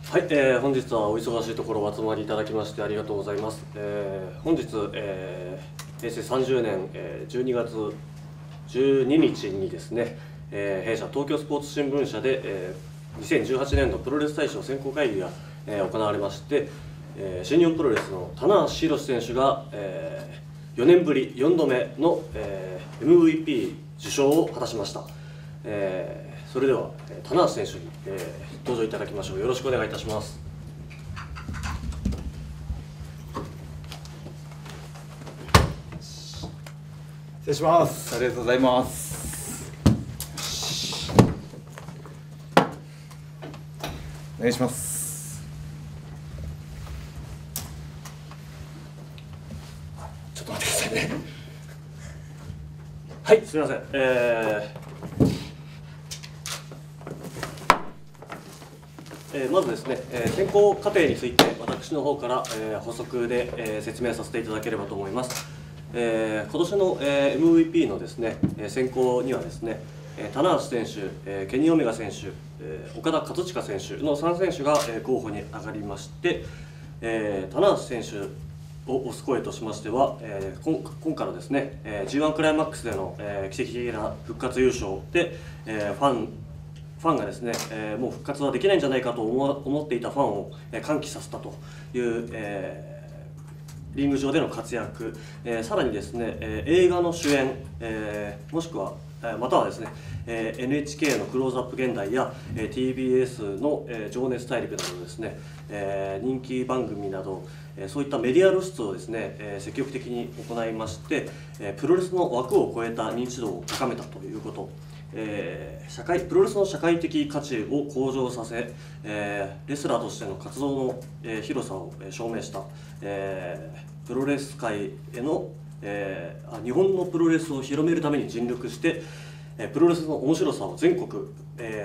はい、本日はお忙しいところお集まりいただきましてありがとうございます。本日、平成30年、12月12日にですね、弊社東京スポーツ新聞社で、2018年度プロレス大賞選考会議が、行われまして、新日本プロレスの棚橋宏選手が、4年ぶり4度目の、MVP 受賞を果たしました。それでは棚橋選手に、登場いただきましょう。よろしくお願いいたします。失礼します。ありがとうございます。お願いします。ちょっと待ってくださいね。はい、すみません。まずですね、選考過程について私の方から、補足で、説明させていただければと思います。今年の、MVP のですね、選考にはですね、棚橋選手、ケニー・オメガ選手、岡田克親選手の3選手が、候補に上がりまして、棚橋選手を推す声としましては、今回のですね、G1 クライマックスでの、奇跡的な復活優勝で、ファンがですね、もう復活はできないんじゃないかと思っていたファンを歓喜させたという、リング上での活躍、さらにですね、映画の主演、もしくはまたはですね、NHK のクローズアップ現代や TBS の情熱大陸などですね、人気番組などそういったメディア露出をですね、積極的に行いまして、プロレスの枠を超えた認知度を高めたということ、プロレスの社会的価値を向上させ、レスラーとしての活動の、広さを証明した、プロレス界への、日本のプロレスを広めるために尽力して、プロレスの面白さを全国、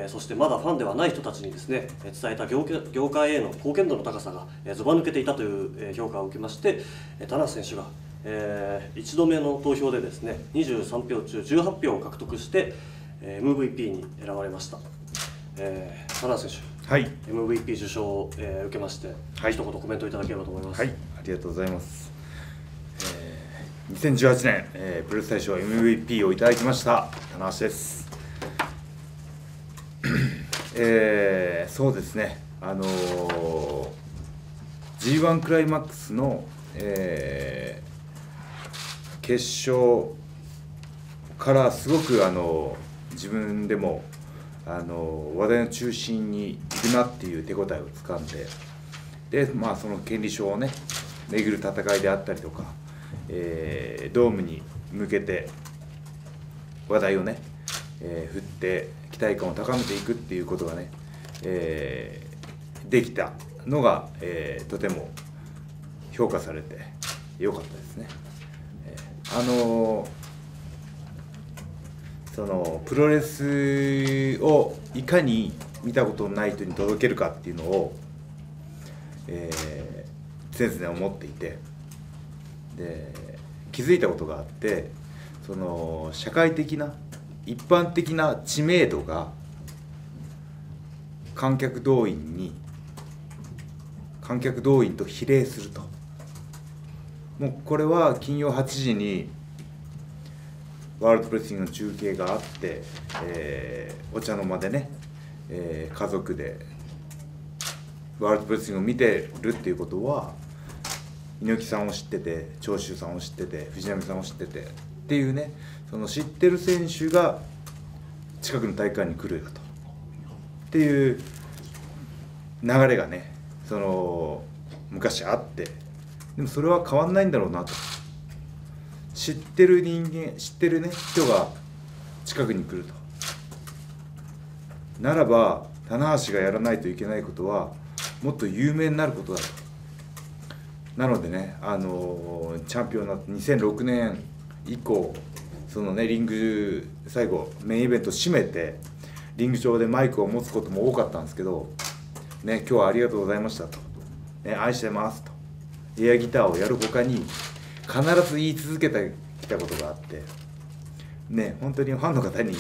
そしてまだファンではない人たちにですね伝えた業界への貢献度の高さがずば抜けていたという評価を受けまして、棚橋選手が1度目の投票でですね23票中18票を獲得してMVP に選ばれました。棚橋選手、はい、MVP 受賞を受けまして、はい、一言コメントいただければと思います。はい、ありがとうございます。2018年、プロレス大賞 MVP をいただきました棚橋です。そうですね、G1 クライマックスの、決勝からすごく自分でも話題の中心にいるなっていう手応えをつかんで、その権利書をね巡る戦いであったりとか、ドームに向けて話題をね、振って期待感を高めていくっていうことがね、できたのが、とても評価されてよかったですね。そのプロレスをいかに見たことのない人に届けるかっていうのを、常々思っていて、で気づいたことがあって、その社会的な一般的な知名度が観客動員と比例すると。もうこれは金曜8時にワールドプレスリングの中継があって、お茶の間でね、家族でワールドプレスリングを見てるっていうことは、猪木さんを知ってて、長州さんを知ってて、藤波さんを知っててっていうね、その知ってる選手が近くの大会に来るよとっていう流れがね、その昔あって、でもそれは変わんないんだろうなと。知ってる人間、知ってるね人が近くに来るとならば、棚橋がやらないといけないことはもっと有名になることだと。なのでね、チャンピオンになって2006年以降、そのねリング最後メインイベントを締めてリング上でマイクを持つことも多かったんですけどね、今日はありがとうございましたと、ね、愛してますとエアギターをやるほかに必ず言い続けてきたことがあってね、本当にファンの方に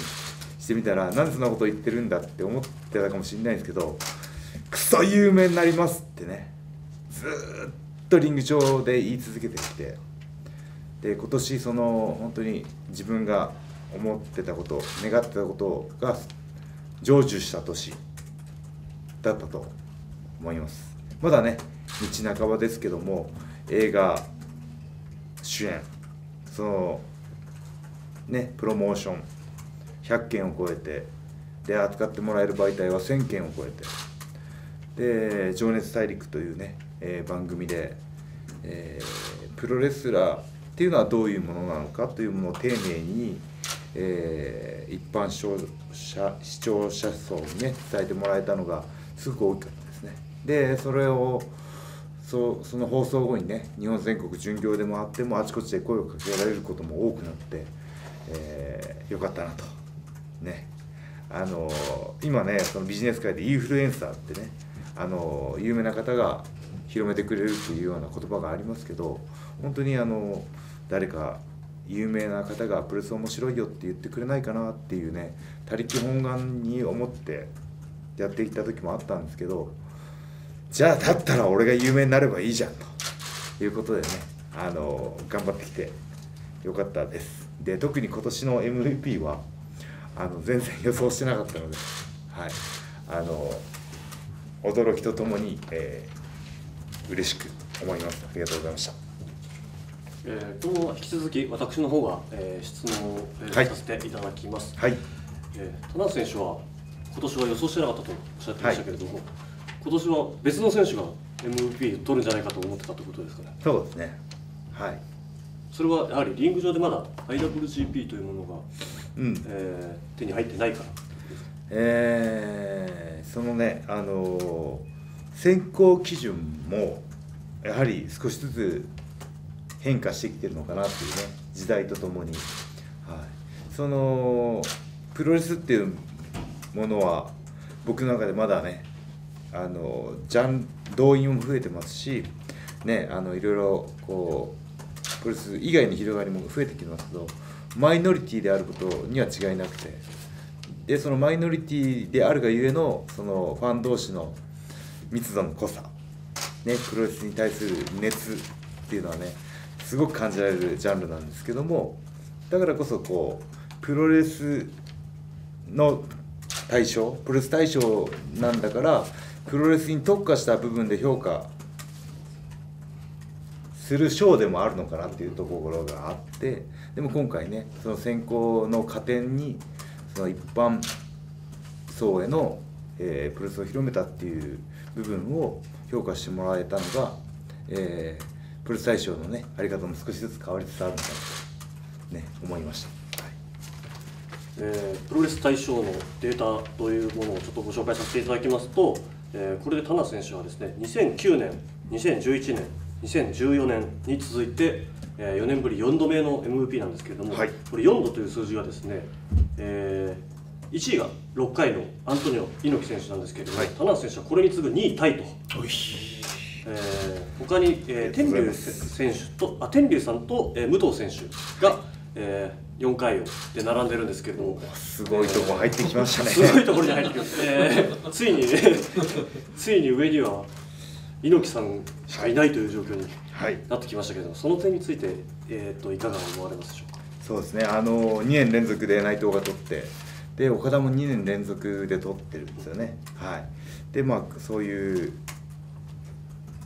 してみたらなんでそんなこと言ってるんだって思ってたかもしれないんですけど、クソ有名になりますってねずーっとリング上で言い続けてきて、で今年その本当に自分が思ってたこと願ってたことが成就した年だったと思います。まだね道半ばですけども、映画主演そのねプロモーション100件を超えて、で扱ってもらえる媒体は1000件を超えて、で「情熱大陸」というね、番組で、プロレスラーっていうのはどういうものなのかというものを丁寧に、一般視聴者層にね伝えてもらえたのがすごく大きかったですね。でそれをその放送後にね日本全国巡業で回ってもあちこちで声をかけられることも多くなって、よかったなとね。今ねそのビジネス界でインフルエンサーってね有名な方が広めてくれるっていうような言葉がありますけど、本当に誰か有名な方がプロレス面白いよって言ってくれないかなっていうね他力本願に思ってやっていった時もあったんですけど、じゃあだったら俺が有名になればいいじゃんということでね頑張ってきてよかったです。で特に今年の MVP は全然予想してなかったので、はい、驚きとともに、嬉しく思います。ありがとうございました。今後は引き続き私の方が、質問を、はいさせていただきます。はい、田中選手は今年は予想してなかったとおっしゃってましたけれども、今年は別の選手が MVP を取るんじゃないかと思ってたということですかね。そうですね。はい。それはやはりリング上でまだ IWGP というものが、手に入ってないからそのね選考基準もやはり少しずつ変化してきてるのかなっていうね、時代とともに、はい、そのプロレスっていうものは僕の中でまだね動員も増えてますしね、いろいろこうプロレス以外の広がりも増えてきてますけど、マイノリティであることには違いなくて、でそのマイノリティであるがゆえのそのファン同士の密度の濃さ、ね、プロレスに対する熱っていうのはねすごく感じられるジャンルなんですけども、だからこそこうプロレスの対象、プロレス対象なんだからプロレスに特化した部分で評価する賞でもあるのかなっていうところがあって、でも今回ねその選考の加点にその一般層への、プロレスを広めたっていう部分を評価してもらえたのが、プロレス大賞のねあり方も少しずつ変わりつつあるのかなと、ね、思いました。プロレス大賞のデータというものをちょっとご紹介させていただきますと、これで田中選手はですね2009年、2011年、2014年に続いて4年ぶり4度目の MVP なんですけれども、はい、これ4度という数字はですね、1位が6回のアントニオ猪木選手なんですけれども、はい、田中選手はこれに次ぐ2位タイと。他に、天竜選手と天竜さんと、武藤選手が、4回で並んでるんですけれども、すごいとこ入ってきましたね。すごいところに入ってきました。ついに上には猪木さんしかいないという状況になってきましたけれども、その点について、いかが思われますでしょうか。そうですね、2年連続で内藤が取って、で岡田も2年連続で取ってるんですよね。はい、でそういう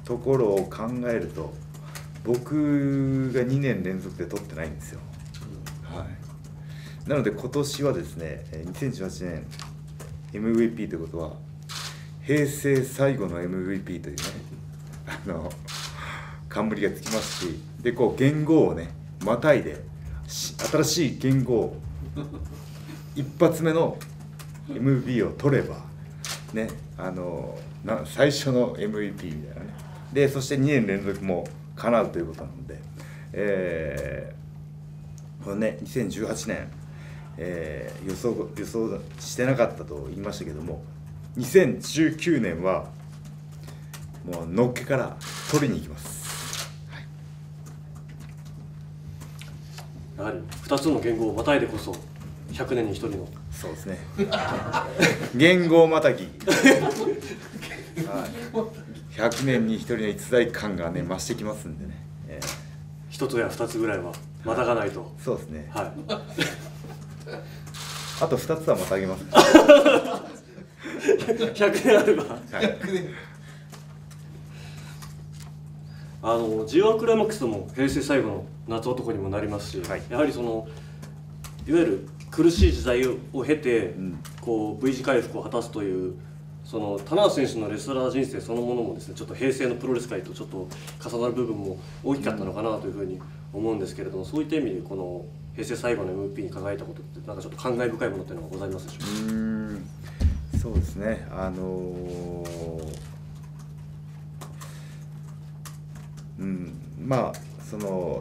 ところを考えると僕が2年連続で取ってないんですよ。はい、なので今年はですね2018年 MVP ということは平成最後の MVP というね冠がつきますし、でこう元号をねまたいで新しい元号一発目の MVP を取ればね最初の MVP みたいなね、でそして2年連続も叶うということなので、このね2018年、予想してなかったと言いましたけども、2019年はもうのっけから取りに行きます。はい、やはり2つの元号をまたいでこそ100年に1人の。そうですね元号またぎ100年に1人の逸材感がね増してきますんでね、1つや2つぐらいはまたがないと、そうですね、はい、あと2つはまたあげます100年あれば、はい、G1 クライマックスも平成最後の夏男にもなりますし、はい、やはりいわゆる苦しい時代を経て、こう V 字回復を果たすという棚橋選手のレスラー人生そのものもですね、ちょっと平成のプロレス界とちょっと重なる部分も大きかったのかなというふうに思うんですけれども、そういった意味でこの平成最後の MVP に輝いたことってなんかちょっと感慨深いものっていうのはございますでしょうか。そうですね、まあ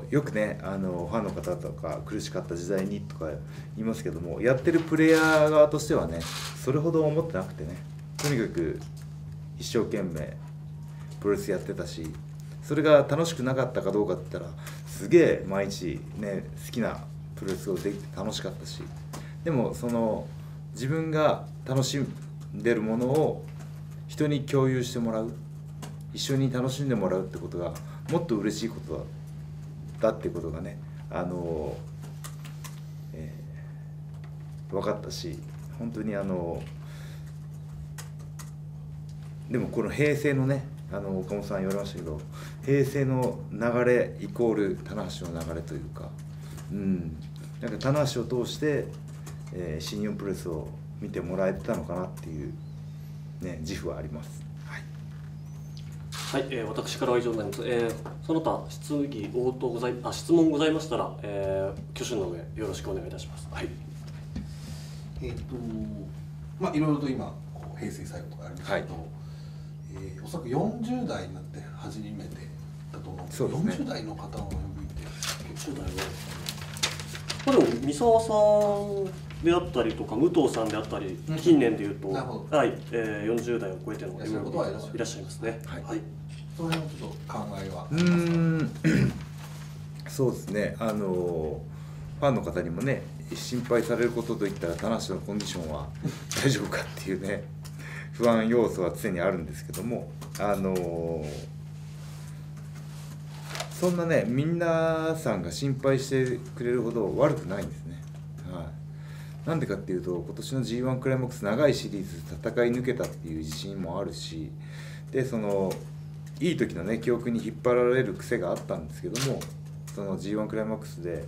よくねファンの方とか苦しかった時代にとか言いますけども、やってるプレイヤー側としてはねそれほど思ってなくてね、とにかく一生懸命プロレスやってたし、それが楽しくなかったかどうかって言ったらすげえ毎日ね好きなプロレスをできて楽しかったし、でも自分が楽しんでるものを人に共有してもらう、一緒に楽しんでもらうってことがもっと嬉しいことだっていうことがね分かったし、本当にでもこの平成のね岡本さん言われましたけど、平成の流れイコール棚橋の流れというか、なんか棚橋を通して、新日本プロレスを見てもらえてたのかなっていうね自負はあります。はい、私からは以上になります。その他質問ございましたら、挙手の上よろしくお願いいたします。はい。まあいろいろと今平成最後とかありましたけど、おそらく40代になって初めてだと思うんですけど、40代の方の MV って結構でも三沢さんであったりとか武藤さんであったり、近年でいうと、はい、40代を超えての MV いらっしゃいますね。はい。その辺のちょっと考えはそうですね、ファンの方にもね心配されることといったら棚橋のコンディションは大丈夫かっていうね不安要素は常にあるんですけども、そんなね皆さんが心配してくれるほど悪くないんですね。なんでかっていうと、今年の G1 クライマックス長いシリーズ戦い抜けたっていう自信もあるし、でいい時のね記憶に引っ張られる癖があったんですけども、その G1 クライマックスで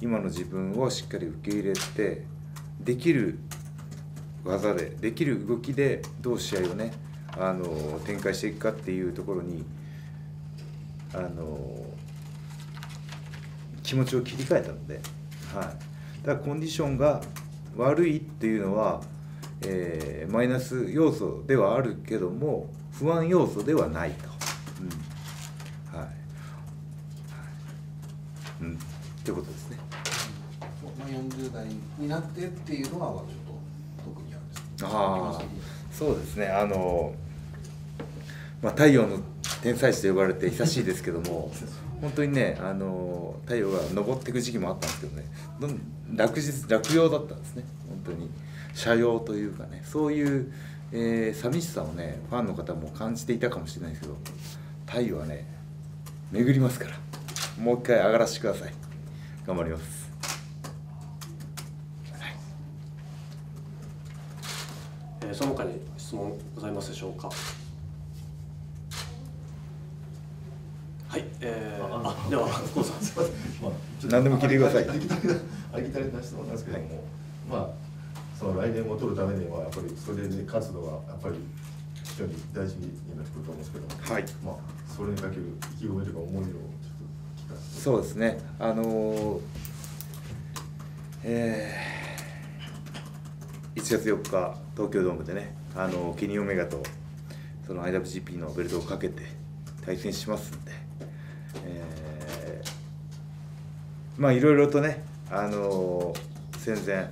今の自分をしっかり受け入れて、できる技でできる動きでどう試合をね展開していくかっていうところに気持ちを切り替えたので、だからコンディションが悪いっていうのは、マイナス要素ではあるけども不安要素ではないと、ってことですね。40代になってっていうのはちょっと特にあるんですか。そうですね、太陽の天才児と呼ばれて久しいですけども本当にね太陽が昇っていく時期もあったんですけどね、落葉だったんですね。本当に斜陽というかね、そういう、寂しさをねファンの方も感じていたかもしれないですけど、太陽はね巡りますから、もう一回上がらせてください。頑張ります。その他に質問ございますでしょうか。はい、では福尾さん、何でも聞いてください。ありきたりな質問なんですけども、その来年を取るためにはやっぱりそれで勝つのがやっぱり非常に大事になってくると思うんですけど、はい、それにかける意気込みとか思いをちょっと聞かせて。そうですね。1月4日東京ドームでねケニー・オメガとその IWGP のベルトをかけて対戦しますんで、いろいろとね戦前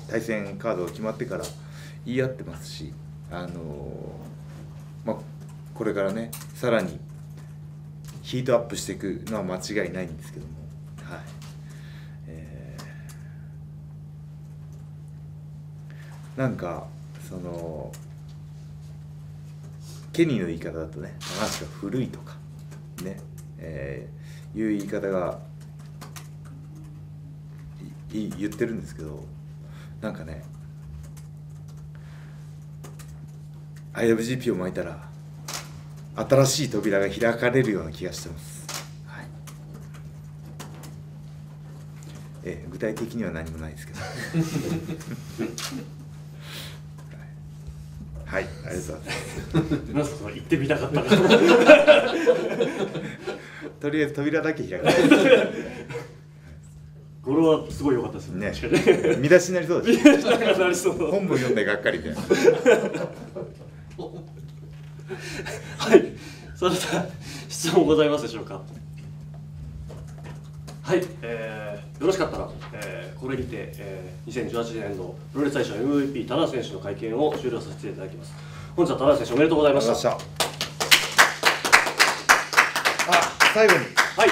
対戦カードが決まってから言い合ってますし、これからねさらにヒートアップしていくのは間違いないんですけども、なんかケニーの言い方だとね、高橋が古いとかね、いう言い方が言ってるんですけど、なんかね IWGP を巻いたら新しい扉が開かれるような気がしてます。はい、具体的には何もないですけどはい、ありがとうございます。なんか言ってみたかったとりあえず扉だけ開かれるこれはすごい良かったですね。ね、見出しになりそうです。なりそう。本文読んでがっかりみたいな。はい。それでは質問ございますでしょうか。はい。よろしかったら、これにて、2018年度プロレス大賞 MVP 田中選手の会見を終了させていただきます。本日は田中選手おめでとうございました。最後に、はい、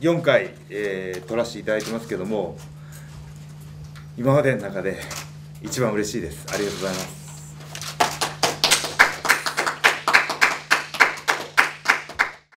4回、取らせていただいてますけども、今までの中で一番嬉しいです。ありがとうございます。